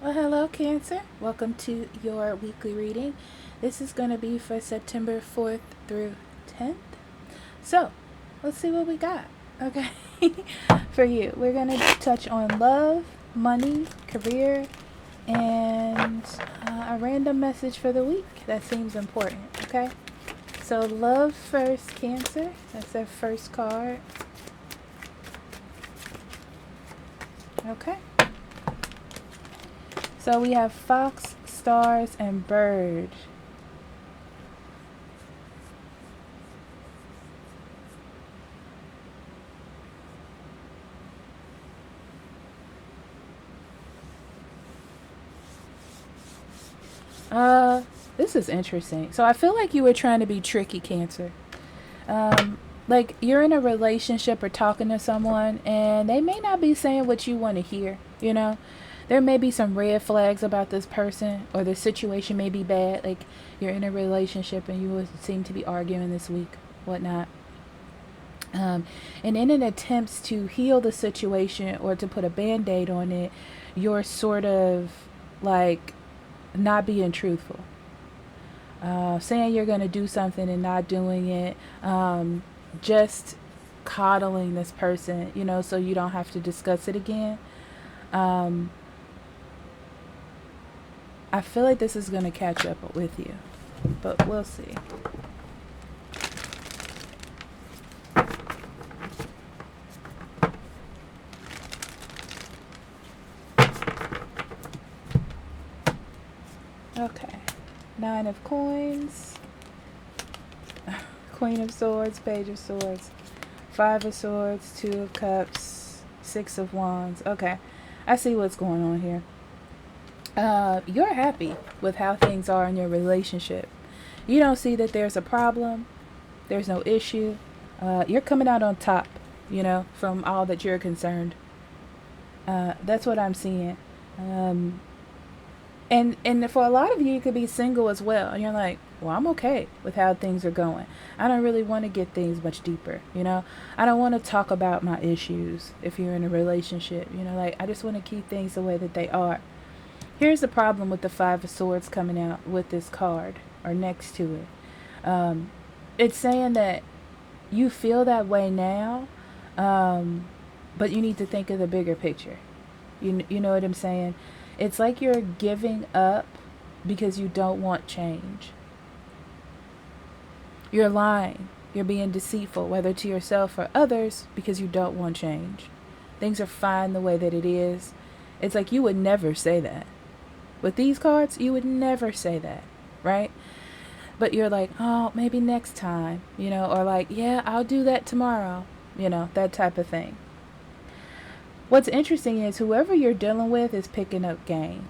Well, hello, Cancer. Welcome to your weekly reading. This is going to be for September 4th through 10th. So, let's see what we got. Okay. For you, we're going to touch on love, money, career, and a random message for the week that seems important. Okay. So, love first, Cancer. That's our first card. Okay. So we have fox, stars, and bird. This is interesting. So I feel like you were trying to be tricky, Cancer. Like you're in a relationship or talking to someone, and they may not be saying what you want to hear. There may be some red flags about this person, or the situation may be bad. Like you're in a relationship and you would seem to be arguing this week, whatnot. And in an attempt to heal the situation or to put a band-aid on it, you're sort of like not being truthful, saying you're going to do something and not doing it, just coddling this person, so you don't have to discuss it again. I feel like this is going to catch up with you, but we'll see. Okay. 9 of coins, Queen of swords, Page of swords, 5 of swords, 2 of cups, 6 of wands. Okay. I see what's going on here. You're happy with how things are in your relationship. You don't see that there's a problem. There's no issue. You're coming out on top, from all that you're concerned. That's what I'm seeing. And for a lot of you, you could be single as well. And you're like, well, I'm okay with how things are going. I don't really want to get things much deeper. I don't want to talk about my issues if you're in a relationship. Like I just want to keep things the way that they are. Here's the problem with the 5 of swords coming out with this card or next to it. It's saying that you feel that way now, but you need to think of the bigger picture. You know what I'm saying? It's like you're giving up because you don't want change. You're lying. You're being deceitful, whether to yourself or others, because you don't want change. Things are fine the way that it is. It's like you would never say that. With these cards, you would never say that, right? But you're like, oh, maybe next time, or like, yeah, I'll do that tomorrow, that type of thing. What's interesting is whoever you're dealing with is picking up game.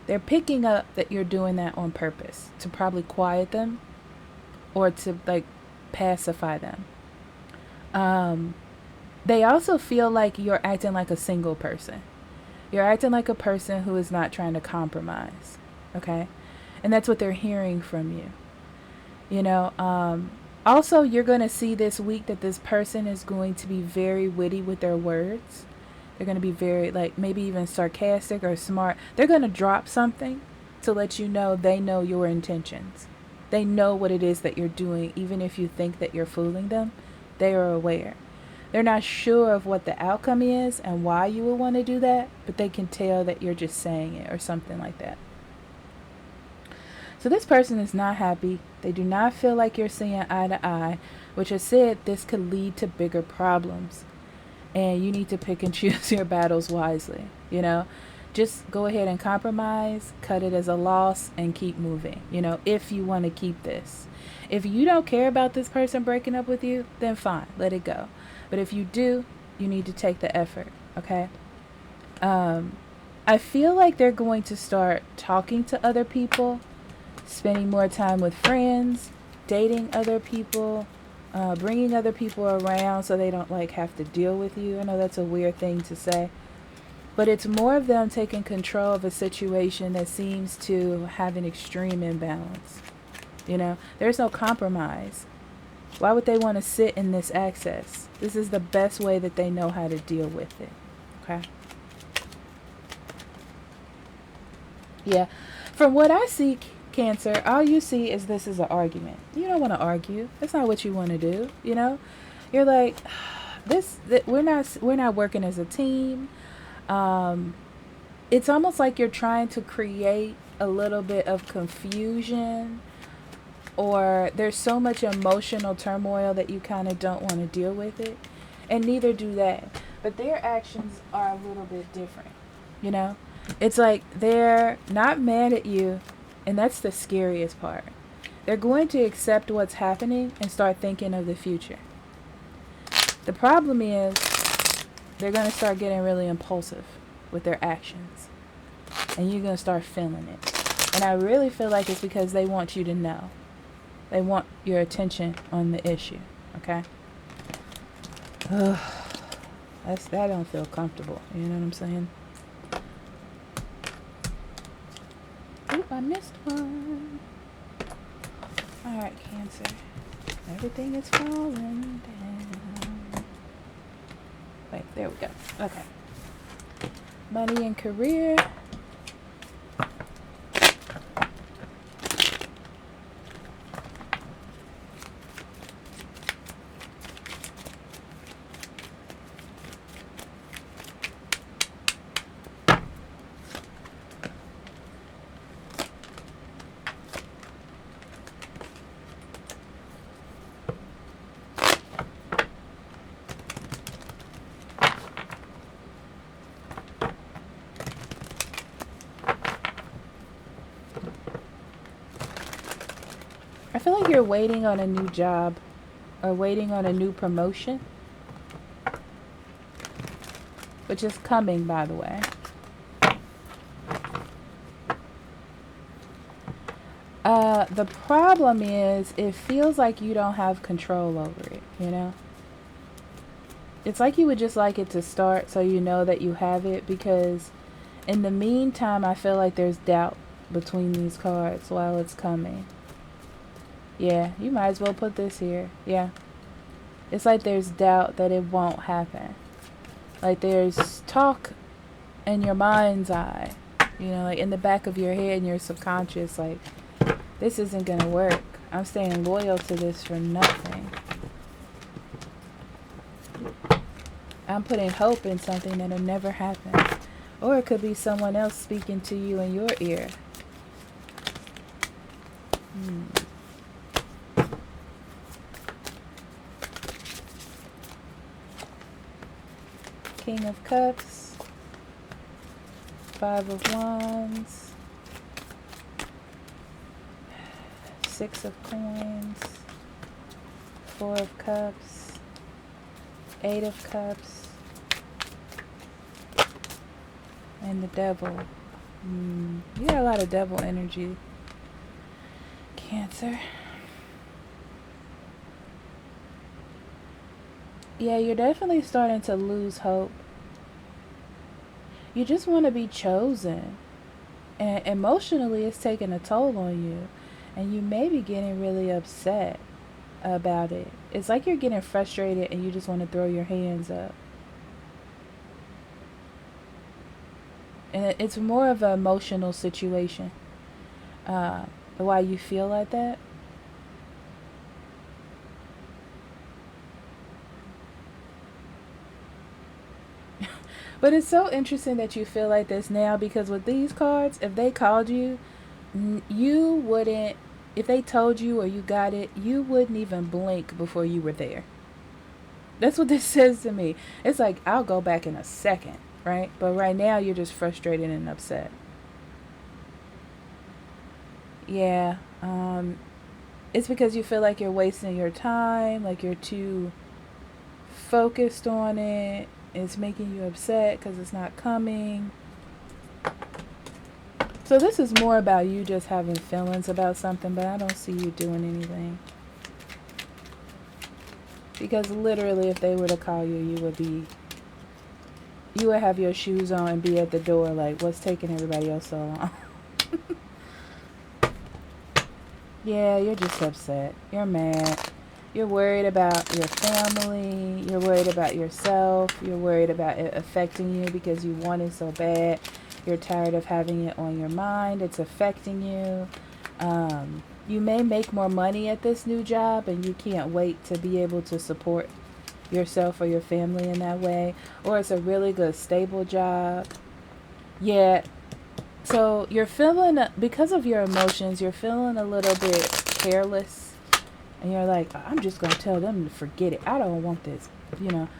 They're picking up that you're doing that on purpose to probably quiet them or to like pacify them. They also feel like you're acting like a single person. You're acting like a person who is not trying to compromise, okay? And that's what they're hearing from you. Also, you're going to see this week that this person is going to be very witty with their words. They're going to be very, like, maybe even sarcastic or smart. They're going to drop something to let you know they know your intentions. They know what it is that you're doing, even if you think that you're fooling them. They are aware. They're not sure of what the outcome is and why you would want to do that, but they can tell that you're just saying it or something like that. So this person is not happy. They do not feel like you're seeing eye to eye, which I said this could lead to bigger problems. And you need to pick and choose your battles wisely, Just go ahead and compromise, cut it as a loss, and keep moving, if you want to keep this. If you don't care about this person breaking up with you, then fine, let it go. But if you do, you need to take the effort, okay? I feel like they're going to start talking to other people, spending more time with friends, dating other people, bringing other people around so they don't like have to deal with you. I know that's a weird thing to say, but it's more of them taking control of a situation that seems to have an extreme imbalance. There's no compromise. Why would they want to sit in this access? This is the best way that they know how to deal with it. Okay? Yeah. From what I see, Cancer, all you see is this is an argument. You don't want to argue. That's not what you want to do, you know? You're like we're not working as a team. Um it's almost like you're trying to create a little bit of confusion, or there's so much emotional turmoil that you kind of don't want to deal with it. And neither do they. But their actions are a little bit different, you know? It's like they're not mad at you, and that's the scariest part. They're going to accept what's happening and start thinking of the future. The problem is they're going to start getting really impulsive with their actions, and you're going to start feeling it. And I really feel like it's because they want you to know. They want your attention on the issue, okay? Ugh, that don't feel comfortable. You know what I'm saying? Oop, I missed one. Alright, Cancer. Everything is falling down. Wait, there we go. Okay. Money and career. I feel like you're waiting on a new job or waiting on a new promotion, which is coming, by the way. The problem is it feels like you don't have control over it, you know? It's like you would just like it to start so you know that you have it, because in the meantime, I feel like there's doubt between these cards while it's coming. Yeah, you might as well put this here. Yeah. It's like there's doubt that it won't happen. Like there's talk in your mind's eye, you know, like in the back of your head and your subconscious, like, this isn't going to work. I'm staying loyal to this for nothing. I'm putting hope in something that'll never happen. Or it could be someone else speaking to you in your ear. King of Cups. 5 of Wands. 6 of Coins. 4 of Cups. 8 of Cups. And the Devil. You got a lot of Devil energy, Cancer. Yeah, you're definitely starting to lose hope. You just want to be chosen. And emotionally, it's taking a toll on you. And you may be getting really upset about it. It's like you're getting frustrated and you just want to throw your hands up. And it's more of an emotional situation. Why you feel like that. But it's so interesting that you feel like this now, because with these cards, if they called you, you wouldn't, if they told you or you got it, you wouldn't even blink before you were there. That's what this says to me. It's like, I'll go back in a second, right? But right now, you're just frustrated and upset. Yeah. It's because you feel like you're wasting your time, like you're too focused on it. It's making you upset because it's not coming. So this is more about you just having feelings about something, but I don't see you doing anything. Because literally, if they were to call you, you would have your shoes on and be at the door like, what's taking everybody else so long? Yeah, you're just upset. You're mad. You're worried about your family. You're worried about yourself. You're worried about it affecting you because you want it so bad. You're tired of having it on your mind. It's affecting you. You may make more money at this new job and you can't wait to be able to support yourself or your family in that way. Or it's a really good, stable job. Yeah. So you're feeling, because of your emotions, you're feeling a little bit careless. And you're like, I'm just going to tell them to forget it. I don't want this,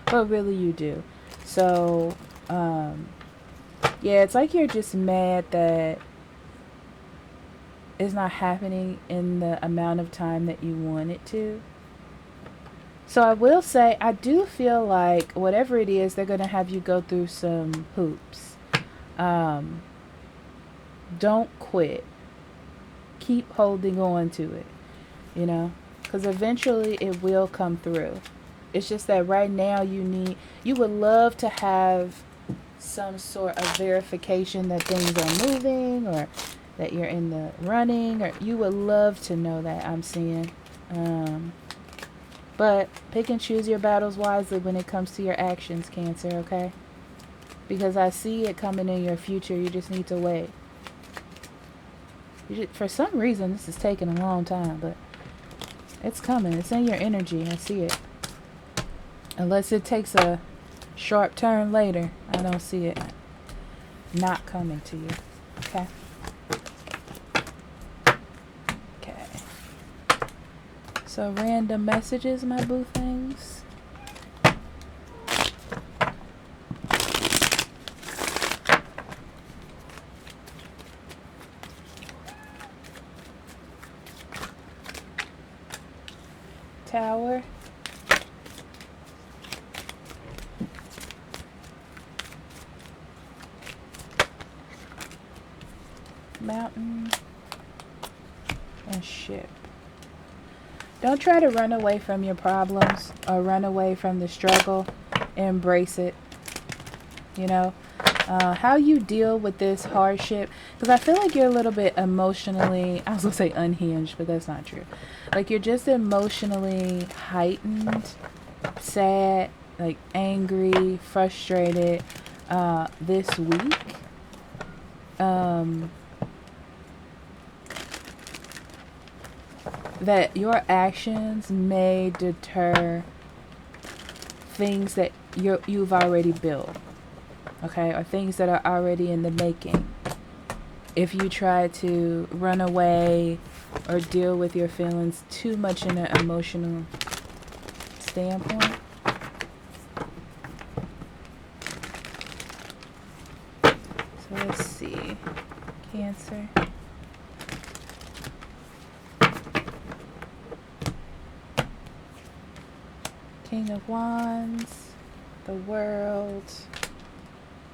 but really you do. So, yeah, it's like you're just mad that it's not happening in the amount of time that you want it to. So I will say, I do feel like whatever it is, they're going to have you go through some hoops. Don't quit. Keep holding on to it, because eventually it will come through. It's just that right now you would love to have some sort of verification that things are moving or that you're in the running, or you would love to know that, I'm seeing. But pick and choose your battles wisely when it comes to your actions, Cancer, okay? Because I see it coming in your future. You just need to wait. For some reason, this is taking a long time, but it's coming. It's in your energy. I see it. Unless it takes a sharp turn later, I don't see it not coming to you. Okay? Okay. So random messages, my boo things. Tower. Mountain. And ship. Don't try to run away from your problems or run away from the struggle. Embrace it. How you deal with this hardship, because I feel like you're a little bit emotionally, I was gonna say unhinged, but that's not true. Like you're just emotionally heightened, sad, like angry, frustrated this week. That your actions may deter things that you've already built. Okay, or things that are already in the making. If you try to run away or deal with your feelings too much in an emotional standpoint. So let's see. Cancer. King of Wands. The World.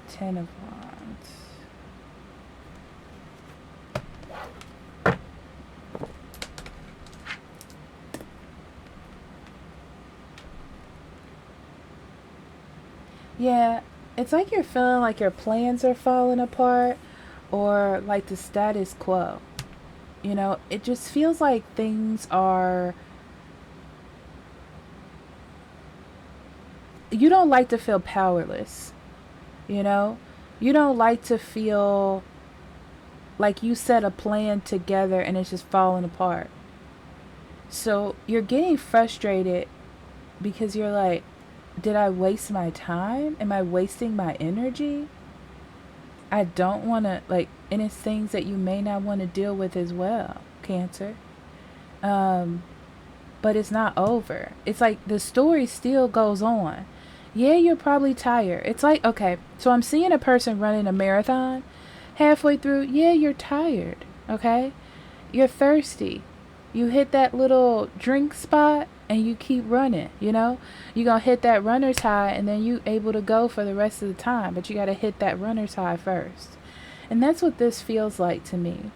10 of Wands. Yeah, it's like you're feeling like your plans are falling apart or like the status quo. It just feels like things are... You don't like to feel powerless. You don't like to feel like you set a plan together and it's just falling apart. So you're getting frustrated because you're like, did I waste my time? Am I wasting my energy? I don't want to, and it's things that you may not want to deal with as well, Cancer. But it's not over. It's like the story still goes on. Yeah, you're probably tired. It's like, okay, so I'm seeing a person running a marathon. Halfway through, yeah, you're tired, okay? You're thirsty. You hit that little drink spot and you keep running, You're going to hit that runner's high and then you able to go for the rest of the time. But you got to hit that runner's high first. And that's what this feels like to me.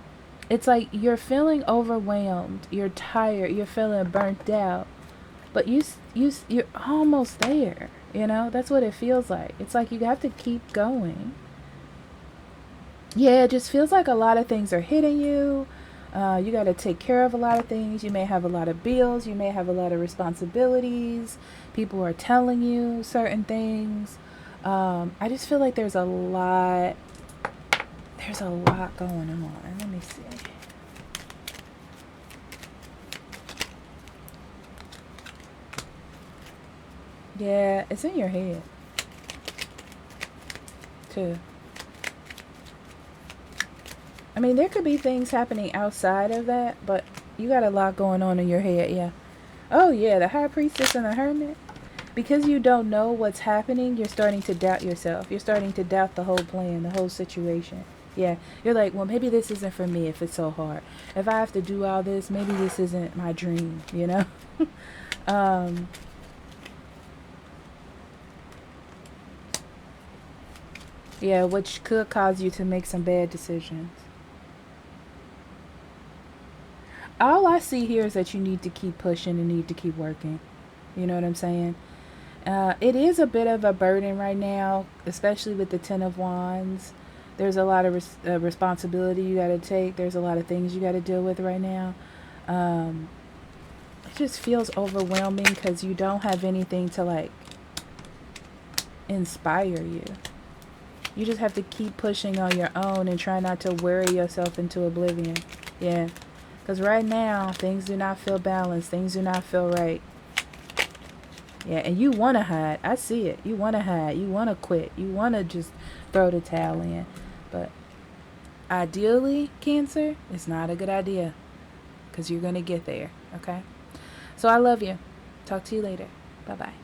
It's like you're feeling overwhelmed. You're tired. You're feeling burnt out. But you're almost there. That's what it feels like. It's like you have to keep going. Yeah, it just feels like a lot of things are hitting you. You got to take care of a lot of things. You may have a lot of bills. You may have a lot of responsibilities. People are telling you certain things. I just feel like there's a lot There's a lot going on. Let me see. Yeah, it's in your head, too. I mean, there could be things happening outside of that, but you got a lot going on in your head, yeah. Oh, yeah, the High Priestess and the Hermit. Because you don't know what's happening, you're starting to doubt yourself. You're starting to doubt the whole plan, the whole situation. Yeah, you're like, well, maybe this isn't for me if it's so hard. If I have to do all this, maybe this isn't my dream, you know? um, yeah, which could cause you to make some bad decisions. All I see here is that you need to keep pushing and need to keep working. You know what I'm saying? It is a bit of a burden right now, especially with the Ten of Wands. There's a lot of responsibility you got to take. There's a lot of things you got to deal with right now. Um, it just feels overwhelming because you don't have anything to like inspire you. You just have to keep pushing on your own and try not to worry yourself into oblivion. Yeah. Because right now, things do not feel balanced. Things do not feel right. Yeah, and you want to hide. I see it. You want to hide. You want to quit. You want to just throw the towel in. But ideally, Cancer, it's not a good idea. Because you're going to get there. Okay? So I love you. Talk to you later. Bye-bye.